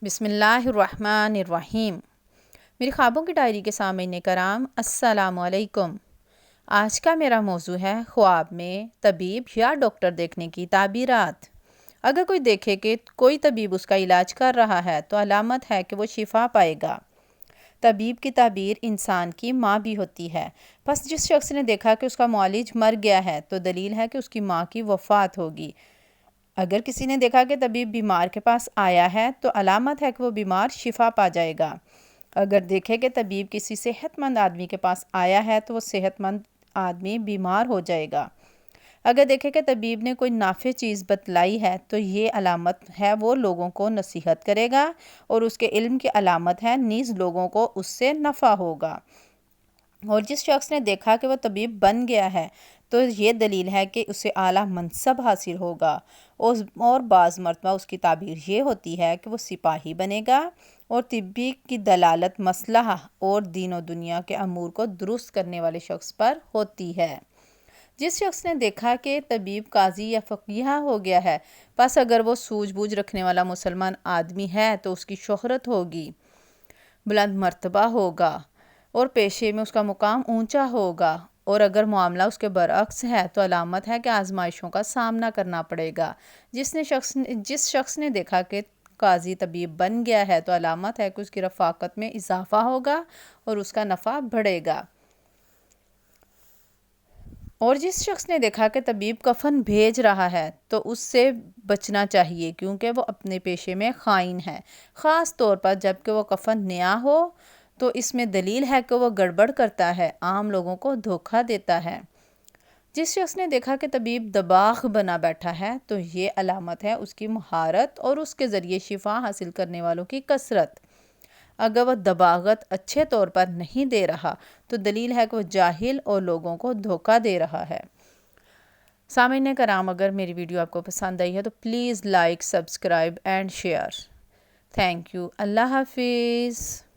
بسم اللہ الرحمن الرحیم۔ میری خوابوں کی ڈائری کے سامعین کرام، السلام علیکم۔ آج کا میرا موضوع ہے خواب میں طبیب یا ڈاکٹر دیکھنے کی تعبیرات۔ اگر کوئی دیکھے کہ کوئی طبیب اس کا علاج کر رہا ہے تو علامت ہے کہ وہ شفا پائے گا۔ طبیب کی تعبیر انسان کی ماں بھی ہوتی ہے، پس جس شخص نے دیکھا کہ اس کا معالج مر گیا ہے تو دلیل ہے کہ اس کی ماں کی وفات ہوگی۔ اگر کسی نے دیکھا کہ طبیب بیمار کے پاس آیا ہے تو علامت ہے کہ وہ بیمار شفا پا جائے گا۔ اگر دیکھے کہ طبیب کسی صحت مند آدمی کے پاس آیا ہے تو وہ صحت مند آدمی بیمار ہو جائے گا۔ اگر دیکھے کہ طبیب نے کوئی نافع چیز بتلائی ہے تو یہ علامت ہے وہ لوگوں کو نصیحت کرے گا، اور اس کے علم کی علامت ہے نیز لوگوں کو اس سے نفع ہوگا۔ اور جس شخص نے دیکھا کہ وہ طبیب بن گیا ہے تو یہ دلیل ہے کہ اسے اعلیٰ منصب حاصل ہوگا، اور بعض مرتبہ اس کی تعبیر یہ ہوتی ہے کہ وہ سپاہی بنے گا، اور طبی کی دلالت مصلحہ اور دین و دنیا کے امور کو درست کرنے والے شخص پر ہوتی ہے۔ جس شخص نے دیکھا کہ طبیب قاضی یا فقیہ ہو گیا ہے، پس اگر وہ سوجھ بوجھ رکھنے والا مسلمان آدمی ہے تو اس کی شہرت ہوگی، بلند مرتبہ ہوگا، اور پیشے میں اس کا مقام اونچا ہوگا۔ اور اگر معاملہ اس کے برعکس ہے تو علامت ہے کہ آزمائشوں کا سامنا کرنا پڑے گا۔ جس شخص نے دیکھا کہ قاضی طبیب بن گیا ہے تو علامت ہے کہ اس کی رفاقت میں اضافہ ہوگا اور اس کا نفع بڑھے گا۔ اور جس شخص نے دیکھا کہ طبیب کفن بھیج رہا ہے تو اس سے بچنا چاہیے، کیونکہ وہ اپنے پیشے میں خائن ہے، خاص طور پر جب کہ وہ کفن نیا ہو تو اس میں دلیل ہے کہ وہ گڑبڑ کرتا ہے، عام لوگوں کو دھوکہ دیتا ہے۔ جس شخص نے دیکھا کہ طبیب دباغ بنا بیٹھا ہے تو یہ علامت ہے اس کی مہارت اور اس کے ذریعے شفا حاصل کرنے والوں کی کثرت۔ اگر وہ دباغت اچھے طور پر نہیں دے رہا تو دلیل ہے کہ وہ جاہل اور لوگوں کو دھوکہ دے رہا ہے۔ سامعین کرام، اگر میری ویڈیو آپ کو پسند آئی ہے تو please like, subscribe and share. Thank you. اللہ حافظ۔